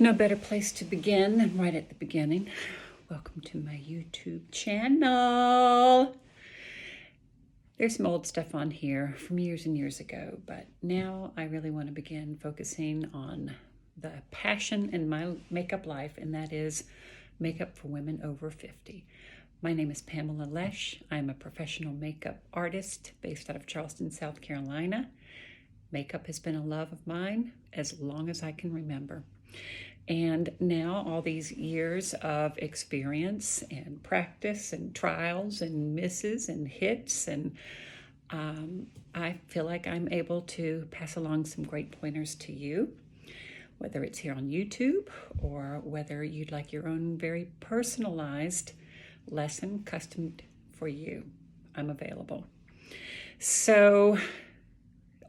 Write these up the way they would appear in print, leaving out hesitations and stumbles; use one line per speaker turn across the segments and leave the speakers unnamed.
No better place to begin than right at the beginning. Welcome to my YouTube channel. There's some old stuff on here from years and years ago, but now I really want to begin focusing on the passion in my makeup life, and that is makeup for women over 50. My name is Pamela Lesh. I'm a professional makeup artist based out of Charleston, South Carolina. Makeup has been a love of mine as long as I can remember. And now all these years of experience and practice and trials and misses and hits, and I feel like I'm able to pass along some great pointers to you, whether it's here on YouTube or whether you'd like your own very personalized lesson custom for you. I'm available. So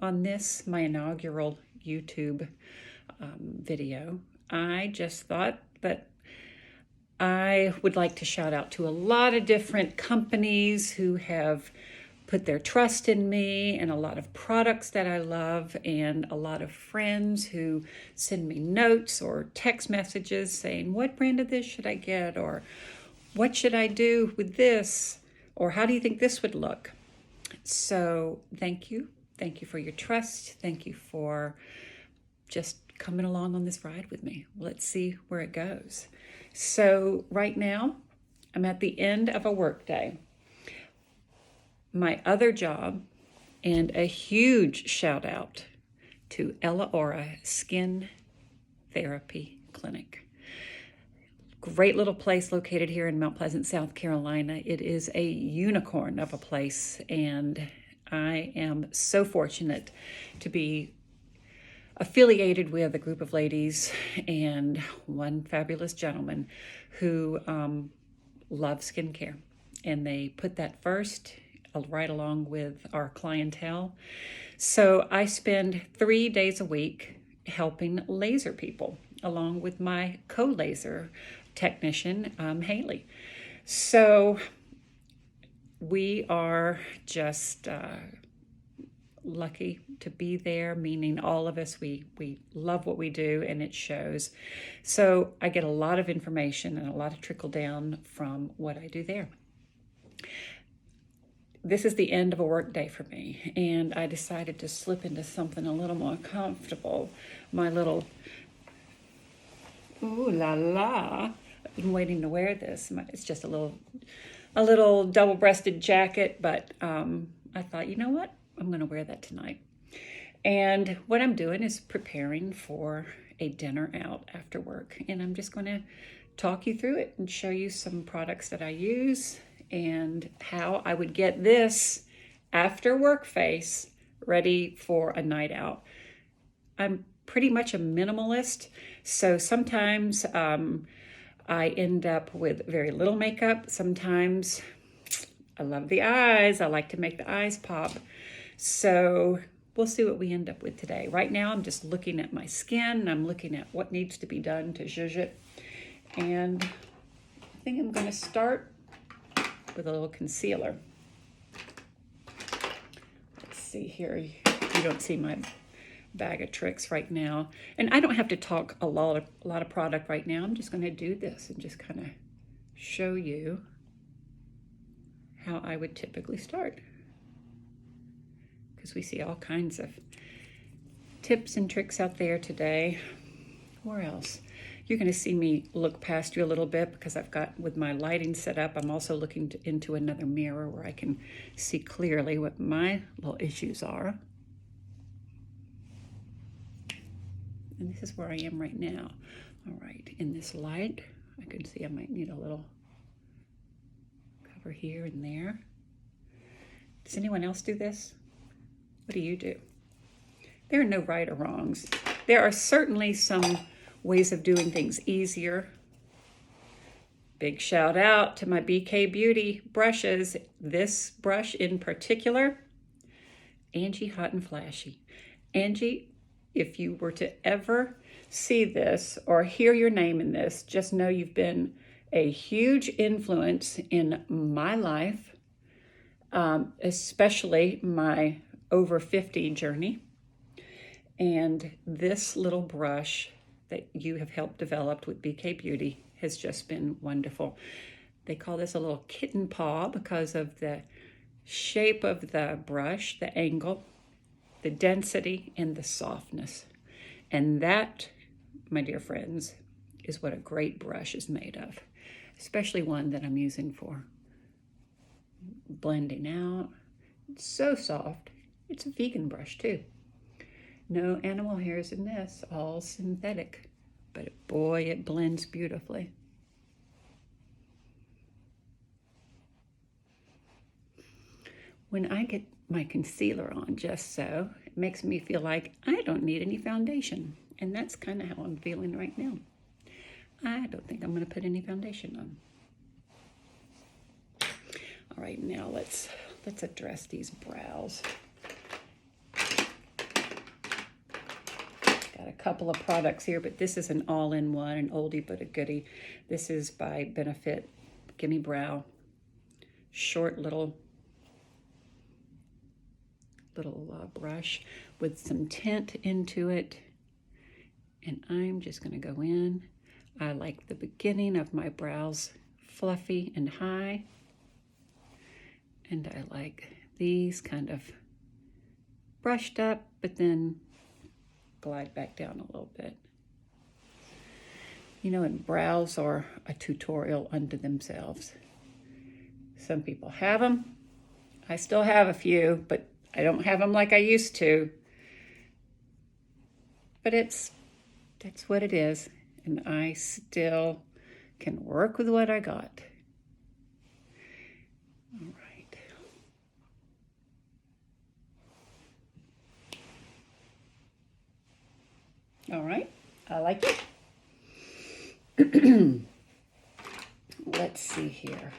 on this, my inaugural YouTube video, I just thought that I would like to shout out to a lot of different companies who have put their trust in me, and a lot of products that I love, and a lot of friends who send me notes or text messages saying, what brand of this should I get? Or what should I do with this? Or how do you think this would look? So thank you. Thank you for your trust. Thank you for just coming along on this ride with me. Let's see where it goes. So right now, I'm at the end of a work day. My other job, and a huge shout out to Ella Aura Skin Therapy Clinic. Great little place located here in Mount Pleasant, South Carolina. It is a unicorn of a place, and I am so fortunate to be affiliated with a group of ladies and one fabulous gentleman who love skincare. And they put that first, right along with our clientele. So I spend 3 days a week helping laser people, along with my co-laser technician, Haley. So we are just lucky to be there, meaning all of us, we love what we do, and it shows. So I get a lot of information and a lot of trickle down from what I do there. This is the end of a work day for me, and I decided to slip into something a little more comfortable. My little, ooh la la, I've been waiting to wear this. It's just a little double-breasted jacket, but I thought, you know what? I'm going to wear that tonight. And what I'm doing is preparing for a dinner out after work. And I'm just going to talk you through it and show you some products that I use and how I would get this after work face ready for a night out. I'm pretty much a minimalist, so sometimes I end up with very little makeup. Sometimes I love the eyes. I like to make the eyes pop. So we'll see what we end up with today. Right now, I'm just looking at my skin. I'm looking at what needs to be done to zhuzh it. And I think I'm going to start with a little concealer. Let's see here. You don't see my bag of tricks right now. And I don't have to talk a lot of product right now. I'm just going to do this and just kind of show you how I would typically start, because we see all kinds of tips and tricks out there today. Where else? You're going to see me look past you a little bit because I've got, with my lighting set up, I'm also looking into another mirror where I can see clearly what my little issues are. And this is where I am right now. All right, in this light, I can see I might need a little cover here and there. Does anyone else do this? What do you do? There are no right or wrongs. There are certainly some ways of doing things easier. Big shout out to my BK Beauty brushes. This brush in particular, Angie Hot and Flashy. Angie, if you were to ever see this or hear your name in this, just know you've been a huge influence in my life, especially my over 50 journey. And this little brush that you have helped develop with BK Beauty has just been wonderful. They call this a little kitten paw because of the shape of the brush, the angle, the density, and the softness. And that, my dear friends, is what a great brush is made of, especially one that I'm using for blending out. It's so soft. It's a vegan brush too. No animal hairs in this, all synthetic. But boy, it blends beautifully. When I get my concealer on just so, it makes me feel like I don't need any foundation. And that's kind of how I'm feeling right now. I don't think I'm going to put any foundation on. All right, now let's address these brows. Got a couple of products here, but this is an all-in-one, an oldie but a goodie. This is by Benefit Gimme Brow. Short little brush with some tint into it. And I'm just going to go in. I like the beginning of my brows fluffy and high. And I like these kind of brushed up, but then glide back down a little bit. You know, and brows are a tutorial unto themselves. Some people have them. I still have a few, but I don't have them like I used to. But that's what it is. And I still can work with what I got. All right. All right, I like it. Let's see here.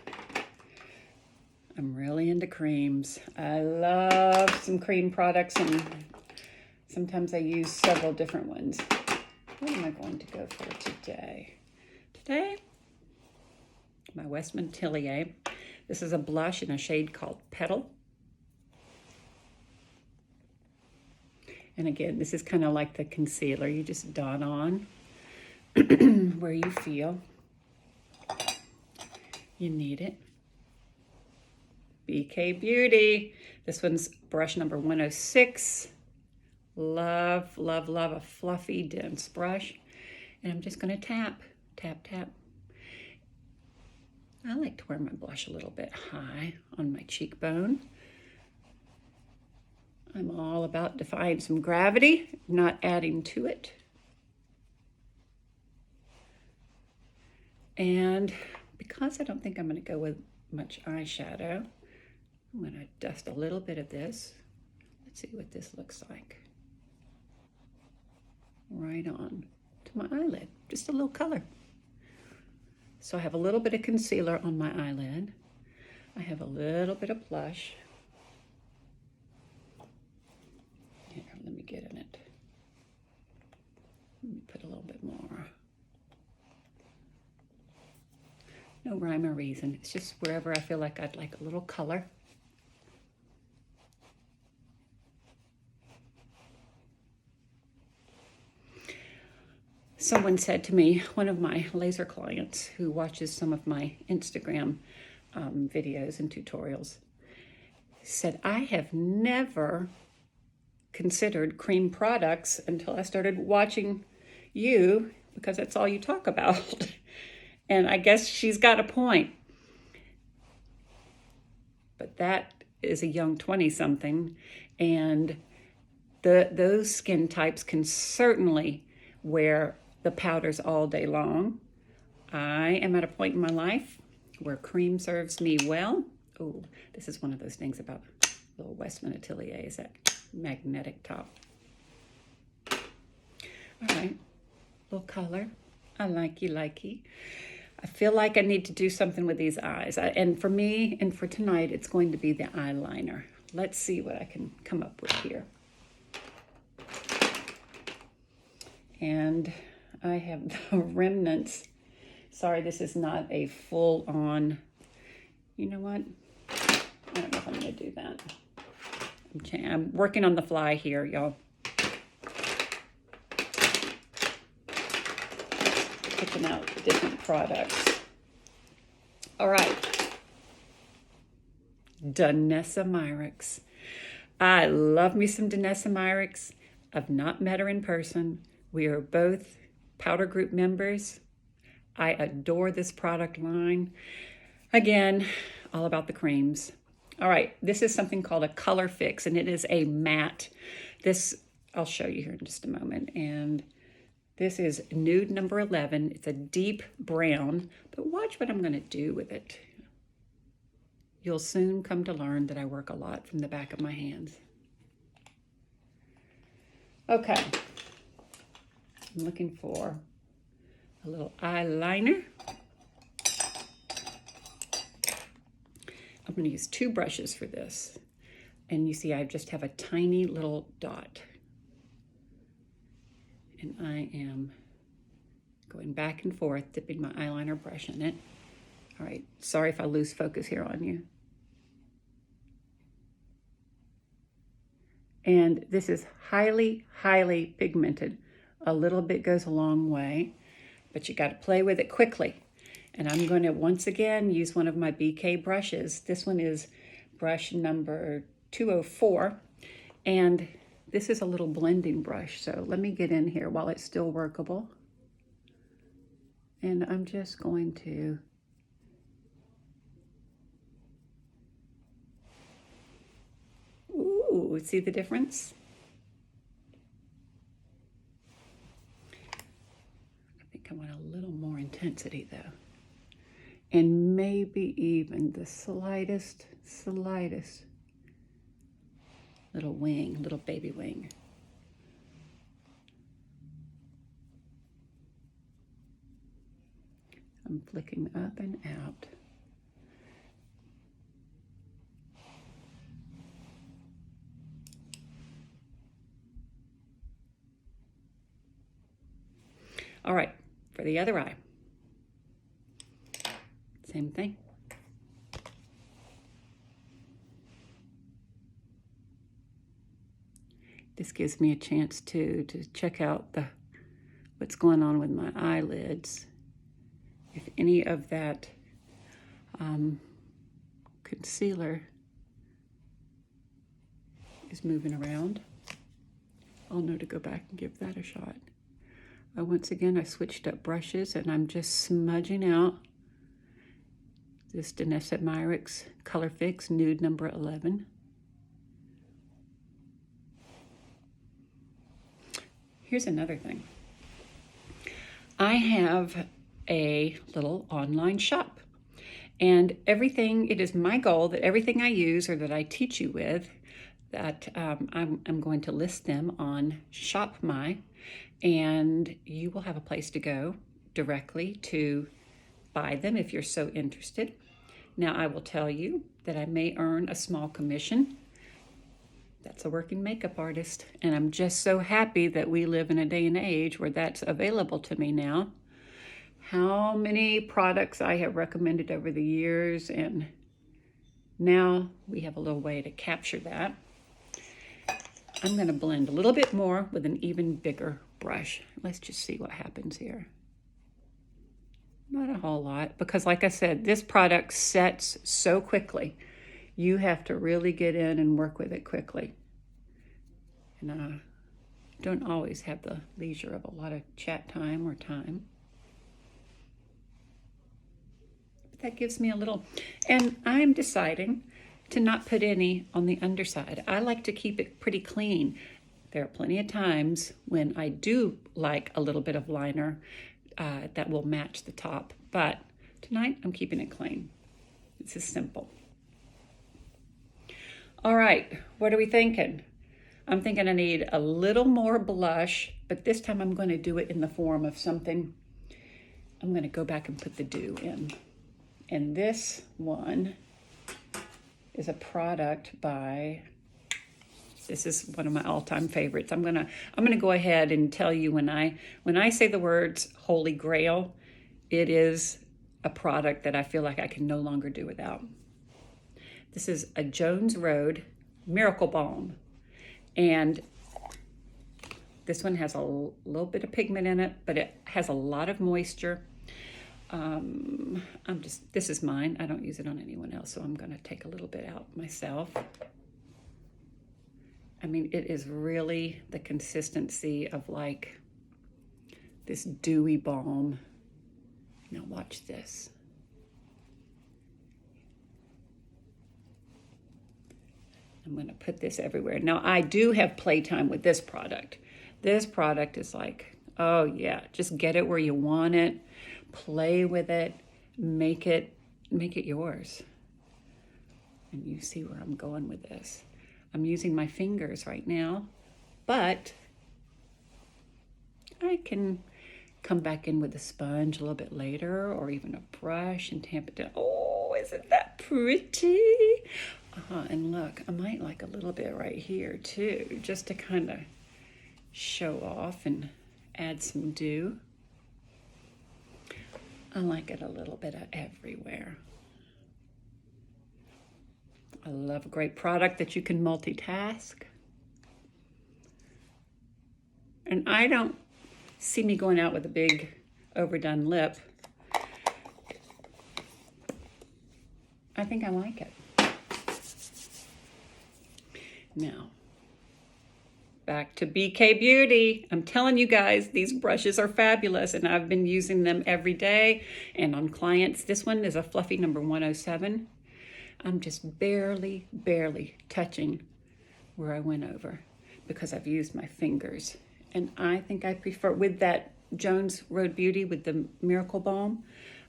I'm really into creams. I love some cream products, and sometimes I use several different ones. What am I going to go for today? Today, my Westman Atelier. This is a blush in a shade called Petal. And again, this is kind of like the concealer. You just dot on where you feel you need it. BK Beauty. This one's brush number 106. Love, love, love a fluffy, dense brush. And I'm just going to tap, tap, tap. I like to wear my blush a little bit high on my cheekbone. I'm all about defying some gravity, not adding to it. And because I don't think I'm going to go with much eyeshadow, I'm going to dust a little bit of this. Let's see what this looks like. Right on to my eyelid, just a little color. So I have a little bit of concealer on my eyelid. I have a little bit of blush. Here, let me get in it. Let me put a little bit more. No rhyme or reason. It's just wherever I feel like I'd like a little color. Someone said to me, one of my laser clients who watches some of my Instagram videos and tutorials, said, I have never considered cream products until I started watching you, because that's all you talk about. And I guess she's got a point. But that is a young 20-something, and those skin types can certainly wear the powders all day long. I am at a point in my life where cream serves me well. Oh, this is one of those things about little Westman Atelier, is that magnetic top. All right, little color. I likey. I feel like I need to do something with these eyes. And for me, and for tonight, it's going to be the eyeliner. Let's see what I can come up with here. And I have the remnants. Sorry, this is not a full-on, you know what? I don't know if I'm going to do that. I'm working on the fly here, y'all. checking out different products. All right. Danessa Myricks. I love me some Danessa Myricks. I've not met her in person. We are both powder group members. I adore this product line. Again, all about the creams. All right, this is something called a color fix, and it is a matte. This, I'll show you here in just a moment. And this is nude number 11. It's a deep brown, but watch what I'm gonna do with it. You'll soon come to learn that I work a lot from the back of my hands. Okay, I'm looking for a little eyeliner. I'm going to use 2 brushes for this. And you see I just have a tiny little dot. And I am going back and forth, dipping my eyeliner brush in it. All right, sorry if I lose focus here on you. And this is highly, highly pigmented. A little bit goes a long way, but you got to play with it quickly. And I'm going to once again use one of my BK brushes. This one is brush number 204. And this is a little blending brush. So let me get in here while it's still workable. And I'm just going to ooh, see the difference? I think I want a little more intensity though. And maybe even the slightest little wing, little baby wing. I'm flicking up and out. All right, for the other eye. Same thing. This gives me a chance to check out what's going on with my eyelids. If any of that concealer is moving around, I'll know to go back and give that a shot. Once again, I switched up brushes and I'm just smudging out this Danessa Myricks Color Fix Nude number 11. Here's another thing. I have a little online shop, and it is my goal that everything I use or that I teach you with, that I'm going to list them on Shop My, and you will have a place to go directly to buy them if you're so interested. Now, I will tell you that I may earn a small commission. That's a working makeup artist, and I'm just so happy that we live in a day and age where that's available to me now. How many products I have recommended over the years, and now we have a little way to capture that. I'm going to blend a little bit more with an even bigger brush. Let's just see what happens here. Not a whole lot, because like I said, this product sets so quickly. You have to really get in and work with it quickly. And I don't always have the leisure of a lot of chat time or time. But that gives me a little, and I'm deciding to not put any on the underside. I like to keep it pretty clean. There are plenty of times when I do like a little bit of liner that will match the top, but tonight I'm keeping it clean. This is simple. All right, what are we thinking? I'm thinking I need a little more blush, but this time I'm going to do it in the form of something. I'm going to go back and put the dew in. And this one is a product by, this is one of my all-time favorites. I'm gonna go ahead and tell you when I say the words Holy Grail, it is a product that I feel like I can no longer do without. This is a Jones Road Miracle Balm. And This one has a little bit of pigment in it, but it has a lot of moisture. This is mine. I don't use it on anyone else, so I'm going to take a little bit out myself. I mean, it is really the consistency of like this dewy balm. Now watch this. I'm going to put this everywhere. Now, I do have playtime with this product. This product is like, oh yeah, just get it where you want it, play with it, make it yours. And you see where I'm going with this. I'm using my fingers right now, but I can come back in with a sponge a little bit later, or even a brush and tamp it down. Oh, isn't that pretty? And look, I might like a little bit right here too, just to kind of show off and add some dew. I like it a little bit of everywhere. I love a great product that you can multitask. And I don't see me going out with a big overdone lip. I think I like it. Now, back to BK Beauty. I'm telling you guys, these brushes are fabulous, and I've been using them every day and on clients. This one is a fluffy number 107. I'm just barely touching where I went over because I've used my fingers. And I think I prefer, with that Jones Road Beauty with the Miracle Balm,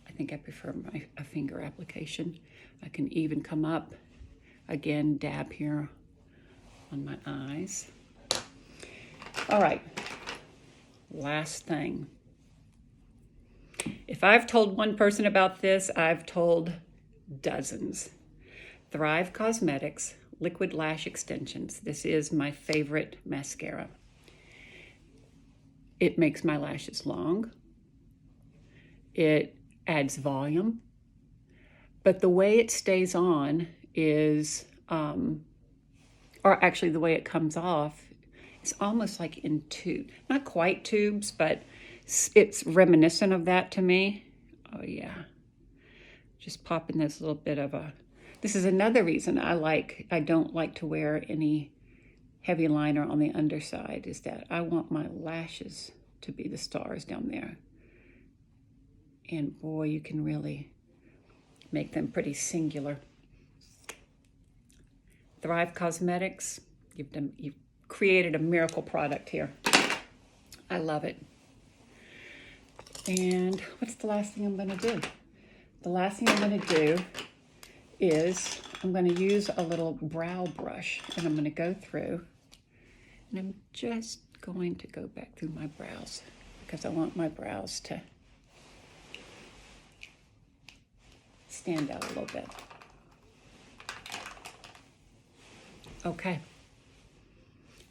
I think I prefer a finger application. I can even come up, again, dab here on my eyes. All right, last thing. If I've told one person about this, I've told dozens. Thrive Cosmetics Liquid Lash Extensions. This is my favorite mascara. It makes my lashes long. It adds volume. But the way it stays on is, or actually the way it comes off, it's almost like in tube. Not quite tubes, but it's reminiscent of that to me. Oh yeah. Just popping this little bit of a, this is another reason I don't like to wear any heavy liner on the underside, is that I want my lashes to be the stars down there. And boy, you can really make them pretty singular. Thrive Cosmetics, you've created a miracle product here. I love it. And what's the last thing I'm going to do? The last thing I'm going to do is I'm going to use a little brow brush, and I'm going to go through, and I'm just going to go back through my brows because I want my brows to stand out a little bit. Okay.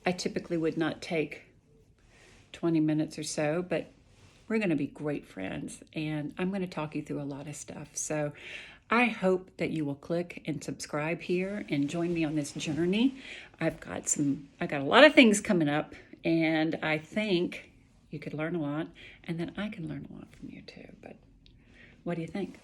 I typically would not take 20 minutes or so, but we're going to be great friends, and I'm going to talk you through a lot of stuff. So I hope that you will click and subscribe here and join me on this journey. I got a lot of things coming up, and I think you could learn a lot, and then I can learn a lot from you too. But what do you think?